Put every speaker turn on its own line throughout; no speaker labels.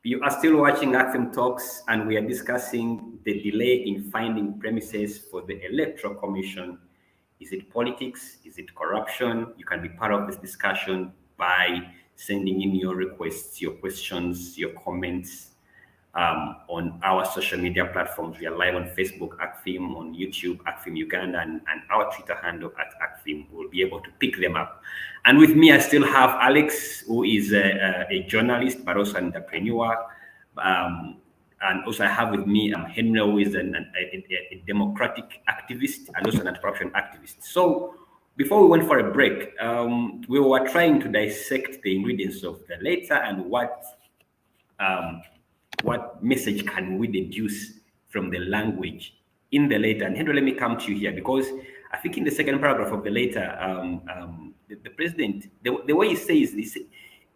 You are still watching ACFIM Talks, and we are discussing the delay in finding premises for the Electoral Commission. Is it politics? Is it corruption? You can be part of this discussion by sending in your requests, your questions, your comments on our social media platforms. We are live on Facebook, ACFIM, on YouTube, ACFIM Uganda, and our Twitter handle at ACFIM. We'll be able to pick them up. And with me, I still have Alex, who is a journalist, but also an entrepreneur. And also I have with me Henry, who is a democratic activist and also an anti-corruption activist. So before we went for a break, we were trying to dissect the ingredients of the letter and what message can we deduce from the language in the letter. And Henry, let me come to you here, because I think in the second paragraph of the letter, the president, the way he says this,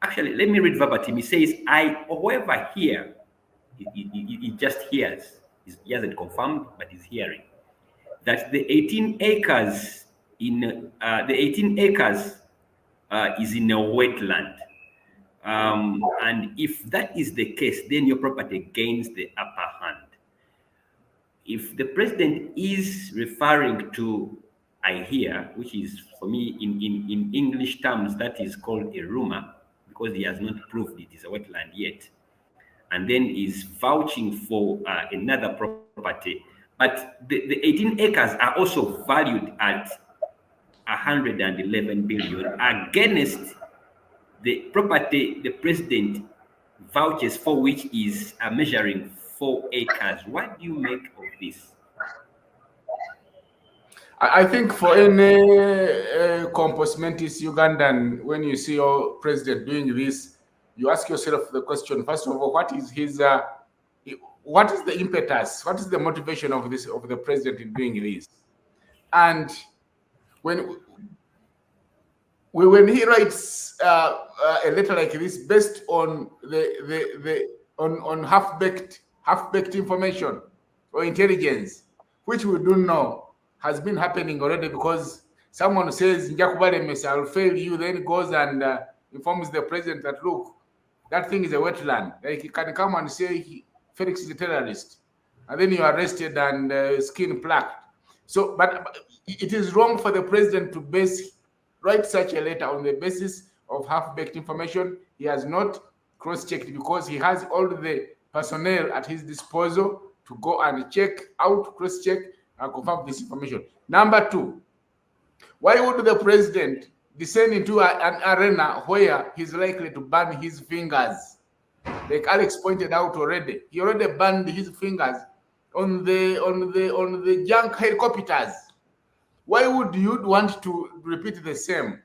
actually, let me read verbatim. He says, however, here, he just hears. He hasn't confirmed, but he's hearing that the 18 acres is in a wetland. And if that is the case, then your property gains the upper hand. If the president is referring to I hear, which is for me in English terms, that is called a rumor, because he has not proved it is a wetland yet, and then is vouching for another property. But the 18 acres are also valued at 111 billion against the property the president vouches for, which is measuring 4 acres. What do you make of this?
I think for any compos mentis Ugandan, when you see your president doing this, you ask yourself the question, first of all, what is the impetus? What is the motivation of the president in doing this? And when he writes a letter like this based on on half-baked information or intelligence, which we don't know has been happening already, because someone says I'll fail you, then goes and informs the president that, look, that thing is a wetland. Like, he can come and say Felix is a terrorist, and then you're arrested and skin plaqued. So, but it is wrong for the president to write such a letter on the basis of half-baked information. He has not cross-checked, because he has all the personnel at his disposal to go and check out, cross-check, and confirm this information. Number two, why would the president descend into an arena where he's likely to burn his fingers? Like Alex pointed out already, he already burned his fingers on the junk helicopters. Why would you want to repeat the same?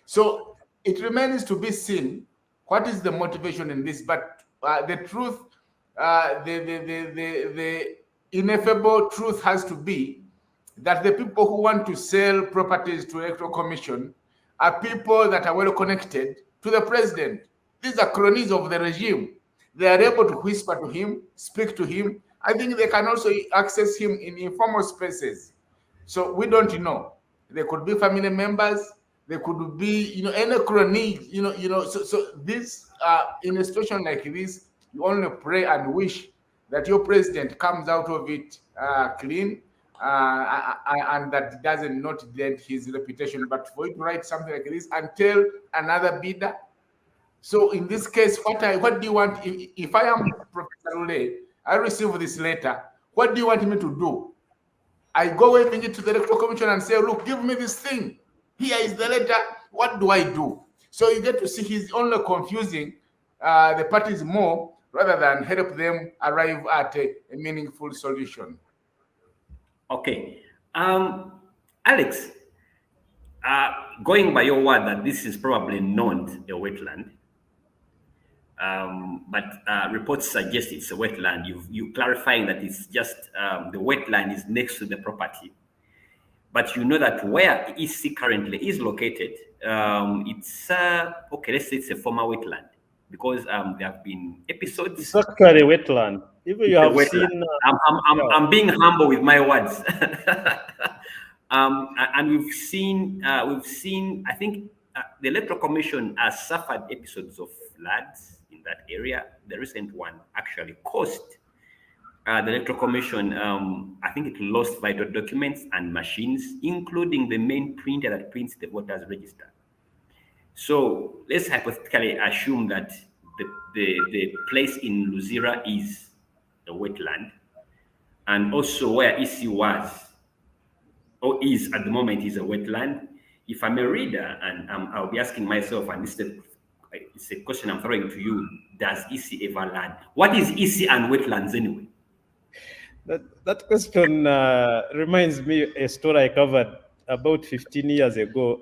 So it remains to be seen what is the motivation in this. But the truth, the ineffable truth has to be that the people who want to sell properties to Electoral Commission are people that are well connected to the president. These are cronies of the regime. They are able to whisper to him, speak to him. I think they can also access him in informal spaces. So we don't know. There could be family members. There could be, any crony. So this in a situation like this, you only pray and wish that your president comes out of it clean, and that doesn't not dent his reputation. But for you to write something like this and tell another bidder. So in this case, what do you want? If I am Professor Ule, I receive this letter. What do you want me to do? I go waving it to the Electoral Commission and say, look, give me this thing. Here is the letter. What do I do? So you get to see he's only confusing the parties more rather than help them arrive at a meaningful solution.
Okay. Alex, going by your word that this is probably not a wetland, but reports suggest it's a wetland. You clarifying that it's just the wetland is next to the property, but you know that where EC currently is located, it's okay. Let's say it's a former wetland, because there have been episodes.
It's actually a wetland. Even you have seen.
I'm being humble with my words, and we've seen. I think the Electoral Commission has suffered episodes of floods in that area. The recent one actually cost the Electoral Commission, I think it lost vital documents and machines, including the main printer that prints the voters' register. So let's hypothetically assume that the place in Luzira is a wetland, and also where EC was or is at the moment is a wetland. If I'm a reader and I'll be asking myself, and it's a question I'm throwing to you, does EC ever land? What is EC and wetlands anyway?
That question reminds me a story I covered about 15 years ago.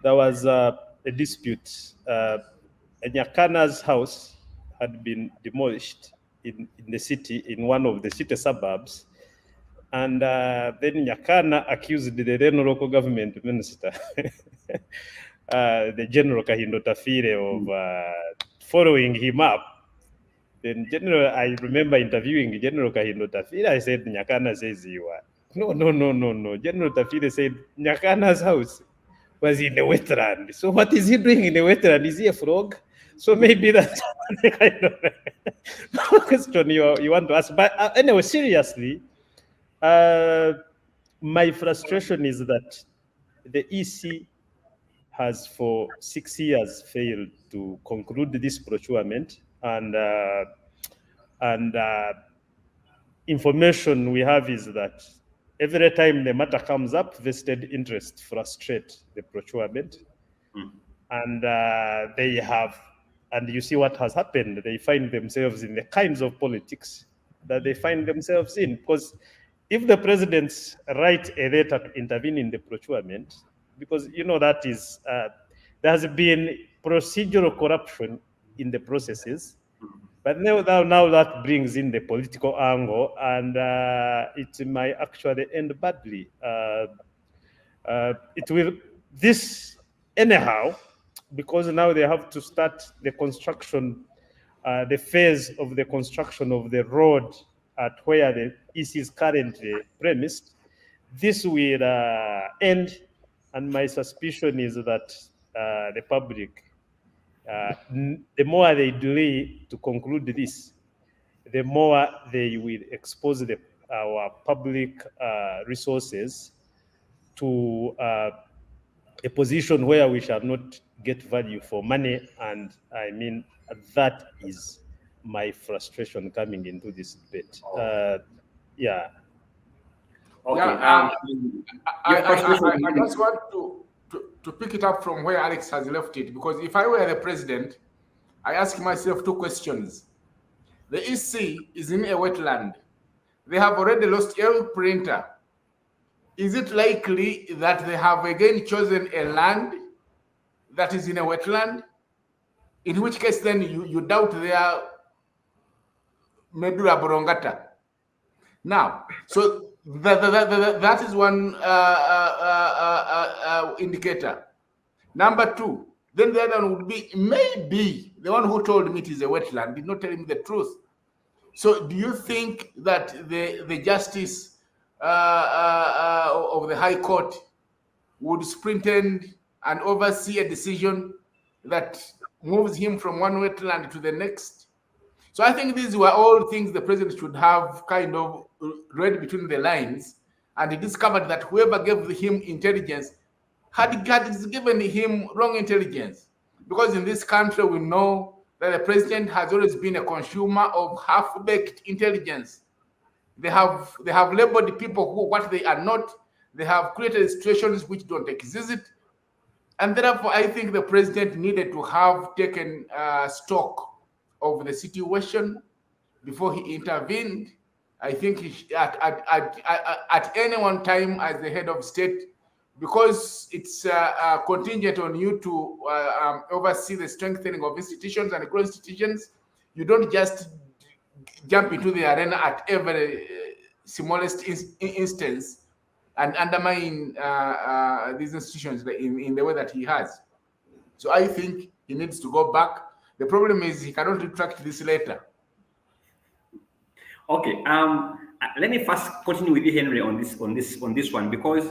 There was a dispute. Nyakana's house had been demolished in the city, in one of the city suburbs. And then Nyakana accused the then local government minister, the General Kahindo Tafire, of following him up. Then I remember interviewing General Kahindo Tafire. I said, Nyakana says you are. No. General Tafire said, Nyakana's house was in the wetland. So what is he doing in the wetland? Is he a frog? So maybe that's the kind of question you want to ask. But anyway, seriously, my frustration is that the EC has for 6 years failed to conclude this procurement, and information we have is that every time the matter comes up, vested interests frustrate the procurement. And they have, and you see what has happened. They find themselves in the kinds of politics that they find themselves in. Because if the presidents write a letter to intervene in the procurement, because that is, there has been procedural corruption in the processes, but now that brings in the political angle, and it might actually end badly. It will, this anyhow, because now they have to start the construction, the phase of the construction of the road at where the EC is currently premised. This will end, and my suspicion is that the public, the more they delay to conclude this, the more they will expose our public resources to a position where we shall not get value for money. And I mean, that is my frustration coming into this debate. Yeah.
Okay.
I just want to pick it up from where Alex has left it, because if I were the president, I ask myself two questions. The EC is in a wetland. They have already lost every printer. Is it likely that they have again chosen a land that is in a wetland? In which case, then you doubt their medulla oblongata. Now, so that is one indicator. Number two, then the other one would be maybe the one who told me it is a wetland did not tell me the truth. So do you think that the justice of the High Court would superintend and oversee a decision that moves him from one wetland to the next? So I think these were all things the president should have kind of read between the lines, and he discovered that whoever gave him intelligence had given him wrong intelligence. Because in this country, we know that the president has always been a consumer of half-baked intelligence. They have labeled people who what they are not. They have created situations which don't exist. And therefore, I think the president needed to have taken stock of the situation before he intervened. I think at any one time as the head of state, because it's contingent on you to oversee the strengthening of institutions and grow institutions, you don't just jump into the arena at every smallest instance and undermine these institutions in the way that he has. So I think he needs to go back. The problem is he cannot retract this letter.
Okay. Let me first continue with you, Henry, on this one, because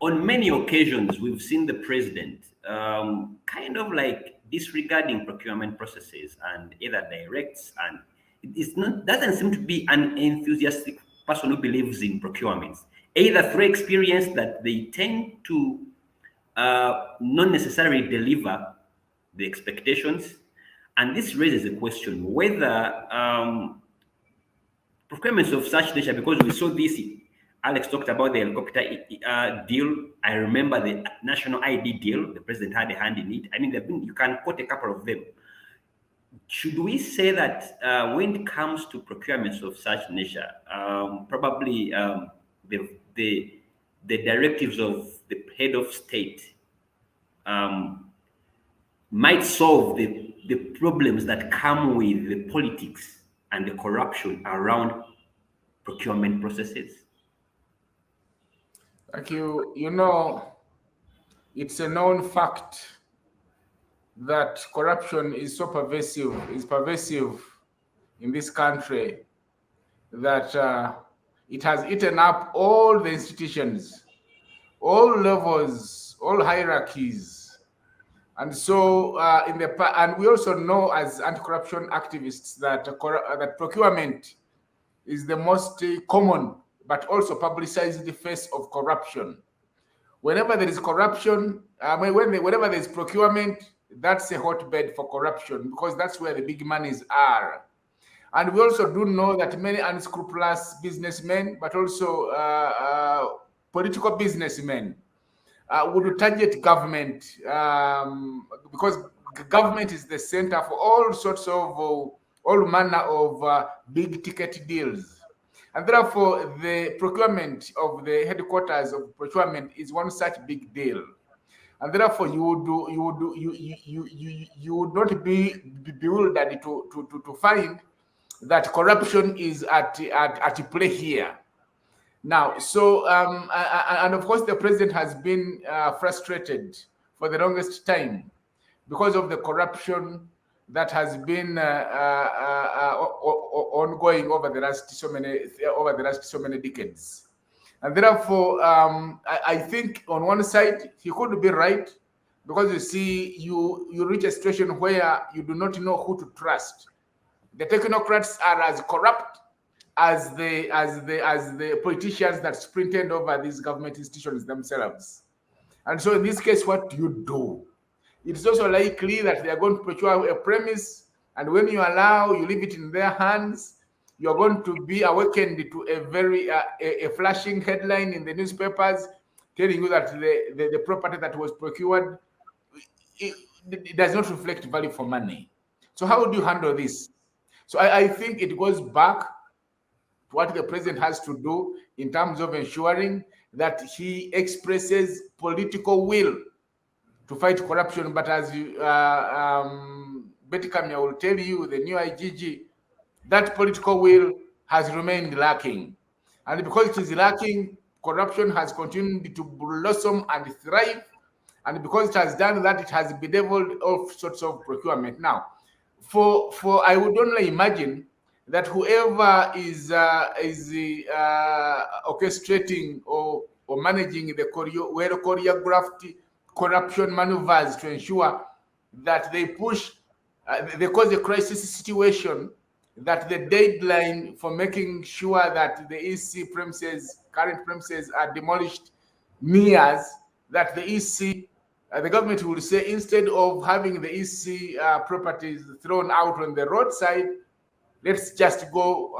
on many occasions we've seen the president kind of like disregarding procurement processes and either directs, and it's not doesn't seem to be an enthusiastic person who believes in procurements, either through experience that they tend to not necessarily deliver the expectations. And this raises a question whether procurements of such nature, because we saw this, Alex talked about the helicopter deal. I remember the national ID deal. The president had a hand in it. I mean, you can quote a couple of them. Should we say that when it comes to procurements of such nature, probably the directives of the head of state might solve the problems that come with the politics and the corruption around procurement processes?
Thank you. You know, it's a known fact that corruption is so pervasive in this country that it has eaten up all the institutions, all levels, all hierarchies. And so, and we also know as anti-corruption activists that that procurement is the most common, but also publicized the face of corruption. Whenever there is corruption, whenever there is procurement, that's a hotbed for corruption because that's where the big monies are. And we also do know that many unscrupulous businessmen, but also political businessmen, would target government because government is the center for all sorts of, all manner of big ticket deals. And therefore, the procurement of the headquarters of procurement is one such big deal. And therefore, you would not be bewildered to find that corruption is at play here. Now, so, and of course, the president has been frustrated for the longest time because of the corruption that has been ongoing over the last so many decades. And therefore, I think on one side, he could be right because you see, you reach a situation where you do not know who to trust. The technocrats are as corrupt as the politicians that sprinted over these government institutions themselves. And so in this case, what do you do? It's also likely that they are going to procure a premise, and when you leave it in their hands, you're going to be awakened to a very a flashing headline in the newspapers telling you that the property that was procured, it does not reflect value for money. So how would you handle this? So I think it goes back to what the president has to do in terms of ensuring that he expresses political will to fight corruption. But as Betty Kamya will tell you, the new IGG, that political will has remained lacking. And because it is lacking, corruption has continued to blossom and thrive. And because it has done that, it has bedeviled all sorts of procurement. Now, for I would only imagine that whoever is orchestrating or managing the choreographed corruption maneuvers to ensure that they push, they cause a crisis situation, that the deadline for making sure that the EC current premises are demolished nears, that the EC, the government will say, instead of having the EC properties thrown out on the roadside, let's just go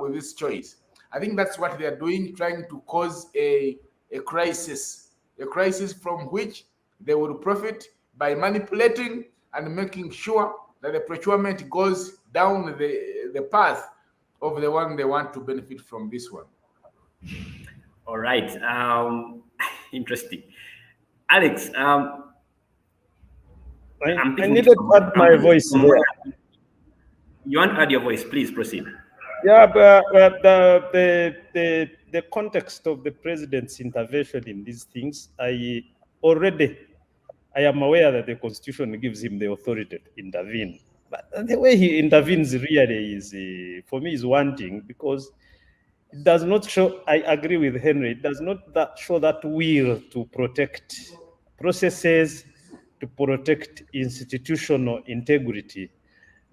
with this choice. I think that's what they are doing, trying to cause a crisis from which they will profit by manipulating and making sure that the procurement goes down the path of the one they want to benefit from this one.
All right. Interesting. Alex,
I needed to add my voice there.
You want to add your voice? Please proceed.
Yeah, but the context of the president's intervention in these things, I am aware that the Constitution gives him the authority to intervene. But the way he intervenes really is, for me, is wanting, because it does not show, I agree with Henry, it does not show that will to protect processes, to protect institutional integrity.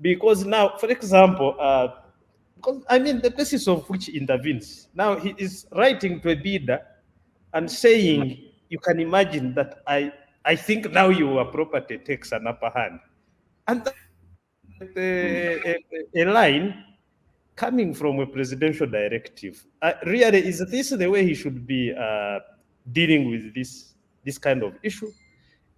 Because now, for example, because I mean, the basis of which intervenes. Now he is writing to a bidder and saying, you can imagine that I think now your property takes an upper hand. And a line coming from a presidential directive. Really, is this the way he should be dealing with this kind of issue?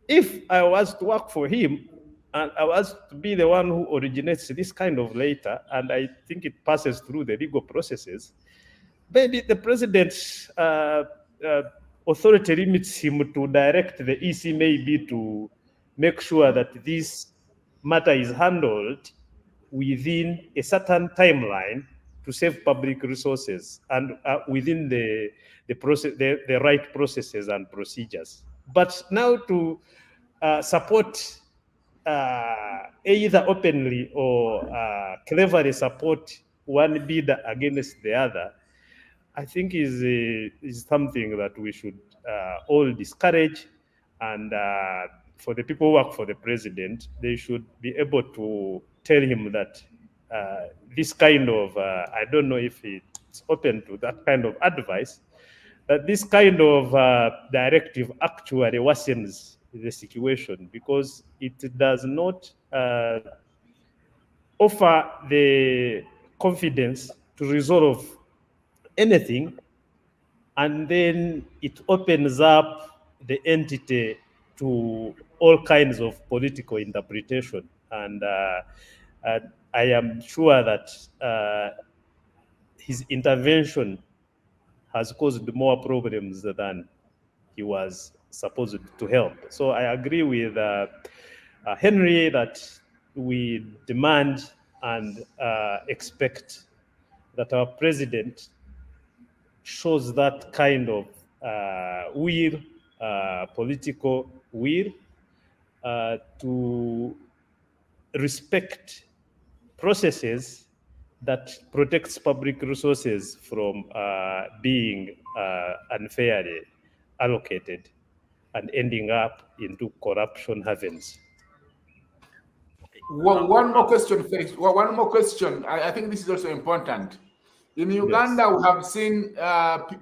If I was to work for him and I was to be the one who originates this kind of letter, and I think it passes through the legal processes, maybe the president's authority limits him to direct the EC maybe to make sure that this matter is handled within a certain timeline to save public resources and within the process, the right processes and procedures. But now to support either openly or cleverly support one bidder against the other, I think is something that we should all discourage. And for the people who work for the president, they should be able to tell him that this kind of, I don't know if it's open to that kind of advice, that this kind of directive actually worsens the situation because it does not offer the confidence to resolve anything, and then it opens up the entity to all kinds of political interpretation. And I am sure that his intervention has caused more problems than he was supposed to help. So I agree with Henry that we demand and expect that our president shows that kind of will, political will, to respect processes that protects public resources from being unfairly allocated and ending up into corruption havens.
One more question, Felix. One more question. I think this is also important. In Uganda, yes, we have seen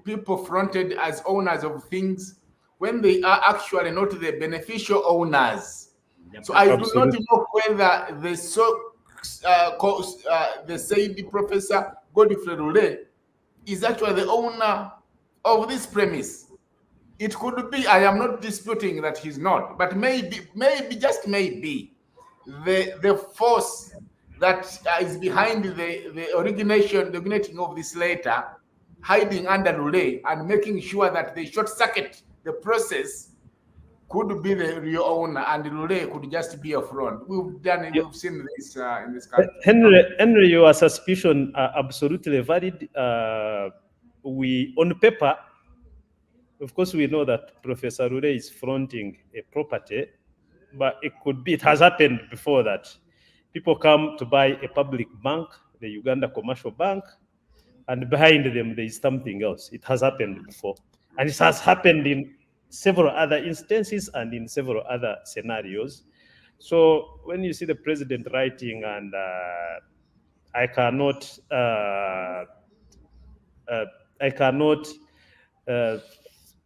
people fronted as owners of things when they are actually not the beneficial owners. Yep, so I do not know whether the said Professor Godfrey Rule is actually the owner of this premise. It could be, I am not disputing that he's not, but maybe, just maybe, the force that is behind the originating of this letter, hiding under Rule and making sure that they short circuit the process, could be the real owner, and Rule could just be a front. We've seen this in this country.
Henry, your suspicion are absolutely valid. On paper, of course, we know that Professor Rule is fronting a property, but it has happened before that. People come to buy a public bank, the Uganda Commercial Bank, and behind them there is something else. It has happened before. And it has happened in several other instances and in several other scenarios. So when you see the president writing, and I cannot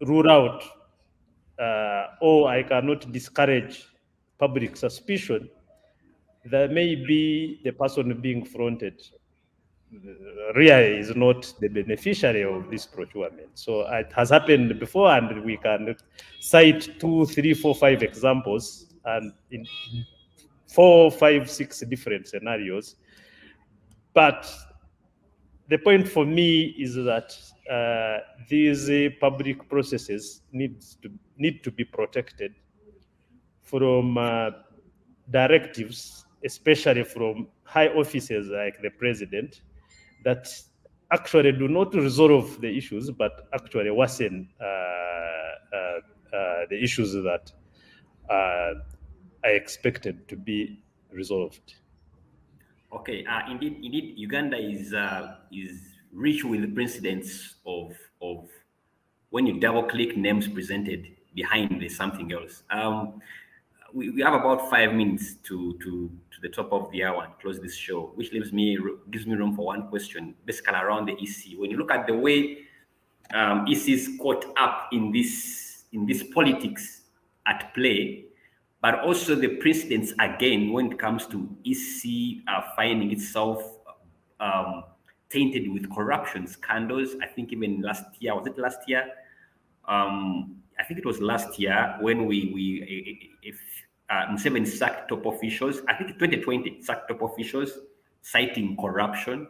rule out or I cannot discourage public suspicion that maybe the person being fronted really is not the beneficiary of this procurement. So it has happened before, and we can cite 2, 3, 4, 5 examples, and in 4, 5, 6 different scenarios. But the point for me is that these public processes need to be protected from directives, especially from high officers like the president, that actually do not resolve the issues, but actually worsen the issues that are expected to be resolved.
Okay, indeed, Uganda is rich with the precedents of when you double-click names presented behind there's something else. we have about 5 minutes to the top of the hour and close this show, which gives me room for one question, basically around the EC. When you look at the way EC is caught up in this politics at play, but also the precedents again when it comes to EC finding itself tainted with corruption scandals. I think even last year, was it last year? I think it was last year when Museveni sacked top officials. I think 2020 sacked top officials citing corruption.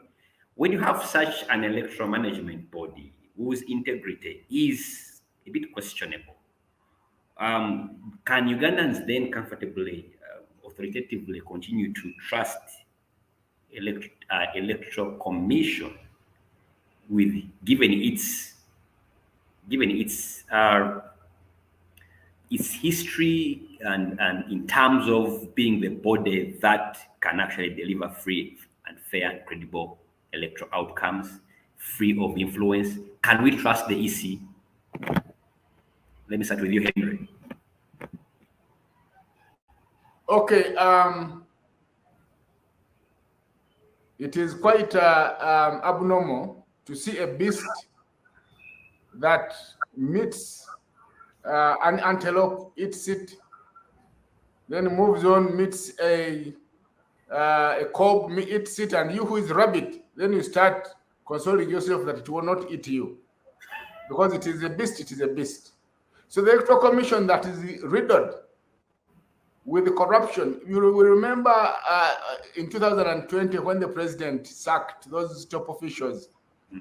When you have such an electoral management body whose integrity is a bit questionable, can Ugandans then comfortably, authoritatively continue to trust electoral commission with given its history and in terms of being the body that can actually deliver free and fair and credible electoral outcomes, free of influence? Can we trust the EC? Let me start with you, Henry.
Okay. It is quite abnormal to see a beast that meets an antelope, eats it, then moves on, meets a cob, eats it, and you who is rabbit, then you start consoling yourself that it will not eat you. Because it is a beast, it is a beast. So the Electoral Commission that is riddled with the corruption, you will remember in 2020 when the president sacked those top officials,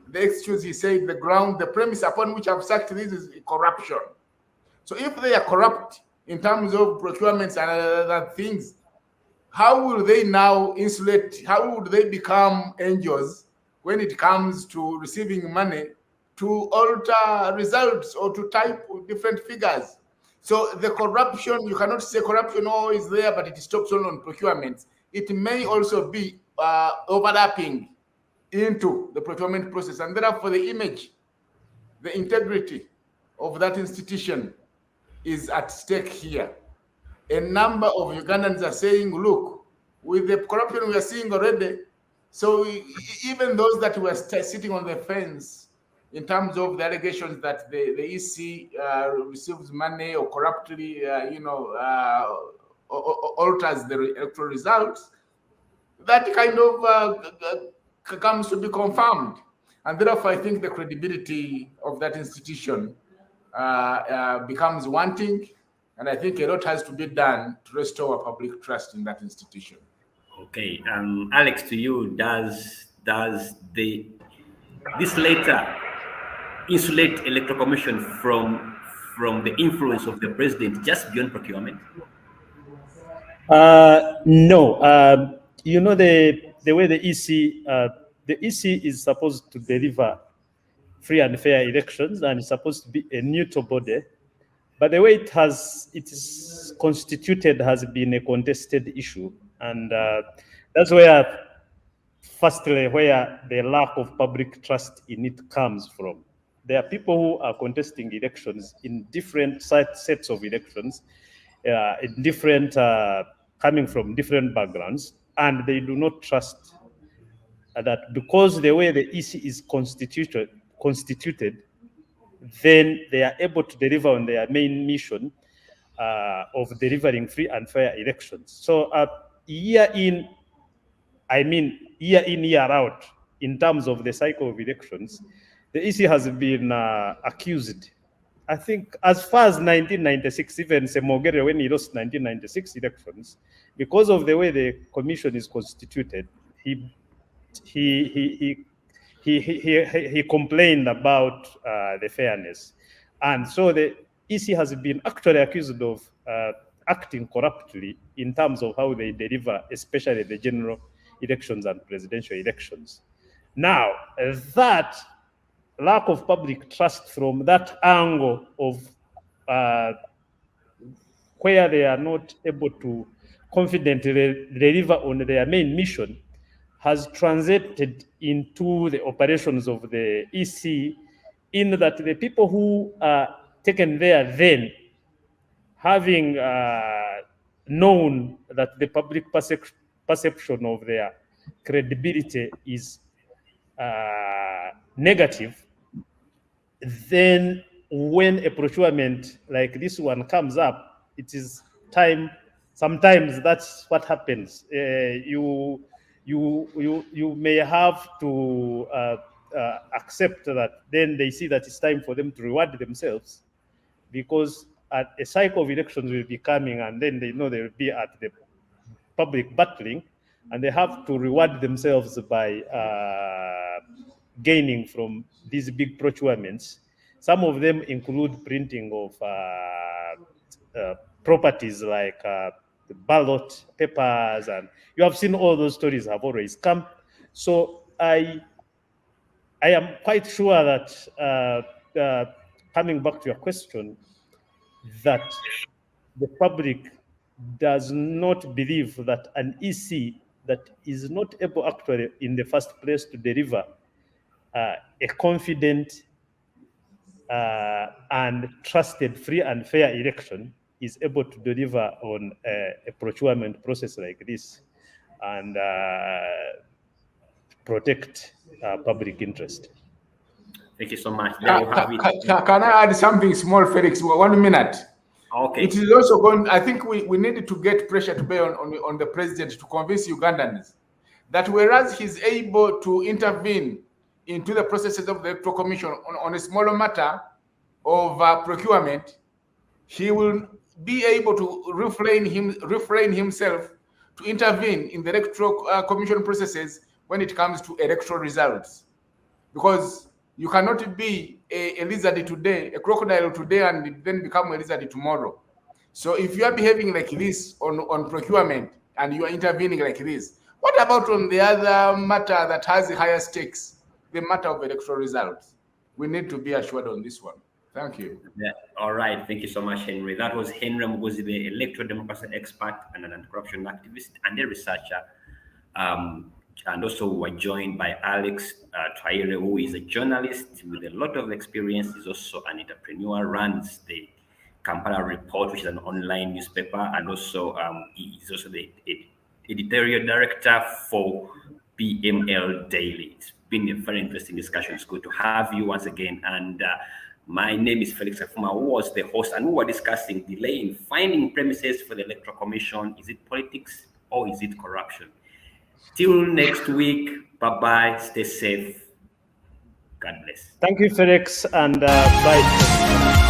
the excuse he said, the premise upon which I've sacked this is corruption. So if they are corrupt in terms of procurements and other things, how will they now insulate, how would they become angels when it comes to receiving money to alter results or to type different figures? So the corruption, you cannot say corruption is there, but it stops only on procurements. It may also be overlapping into the procurement process, and therefore the image, the integrity of that institution is at stake here. A number of Ugandans are saying, look, with the corruption we are seeing already, so even those that were sitting on the fence in terms of the allegations that the EC receives money or corruptly, alters the electoral results, that kind of comes to be confirmed. And therefore, I think the credibility of that institution becomes wanting. And I think a lot has to be done to restore public trust in that institution.
Okay, Alex, to you, does this letter insulate Electoral Commission from the influence of the president just beyond procurement?
No. You know the way the EC is supposed to deliver free and fair elections, and it's supposed to be a neutral body. But the way it is constituted has been a contested issue, and that's where, firstly, where the lack of public trust in it comes from. There are people who are contesting elections in different sets of elections, in different coming from different backgrounds, and they do not trust that because the way the EC is constituted, then they are able to deliver on their main mission of delivering free and fair elections. So year in, year out, in terms of the cycle of elections, the EC has been accused. I think as far as 1996, even Semogere, when he lost 1996 elections, because of the way the commission is constituted, he complained about the fairness. And so the EC has been actually accused of acting corruptly in terms of how they deliver, especially the general elections and presidential elections. Now, that lack of public trust from that angle of where they are not able to confidently deliver on their main mission has translated into the operations of the EC, in that the people who are taken there then, having known that the public perception of their credibility is negative, then when a procurement like this one comes up, it is time. Sometimes that's what happens. You may have to accept that. Then they see that it's time for them to reward themselves, because a cycle of elections will be coming, and then they know they will be at the public battling, and they have to reward themselves by gaining from these big procurements. Some of them include printing of properties like the ballot papers, and you have seen all those stories have always come. So I am quite sure that coming back to your question, that the public does not believe that an EC that is not able actually in the first place to deliver a confident and trusted free and fair election is able to deliver on a procurement process like this and protect public interest.
Thank you so much. There you have it.
Can I add something small, Felix? 1 minute.
Okay.
It is also going. I think we needed to get pressure to bear on the president to convince Ugandans that whereas he's able to intervene into the processes of the Electoral Commission on a smaller matter of procurement, he will be able to refrain himself to intervene in the Electoral Commission processes when it comes to electoral results, because you cannot be a lizard today, a crocodile today, and then become a lizard tomorrow. So if you are behaving like this on procurement and you are intervening like this, what about on the other matter that has higher stakes, the matter of electoral results? We need to be assured on this one. Thank you.
Yeah. All right. Thank you so much, Henry. That was Henry Muguzi, the electoral democracy expert and an anti-corruption activist and a researcher. And also we're joined by Alex Traire, who is a journalist with a lot of experience. He's also an entrepreneur, runs the Kampala Report, which is an online newspaper, and also he's also the editorial director for PML Daily. It's been a very interesting discussion. It's good to have you once again. And my name is Felix Afuma, who was the host, and we were discussing delay in finding premises for the Electoral Commission. Is it politics or is it corruption? Till next week, bye-bye, stay safe. God bless.
Thank you, Felix, and bye.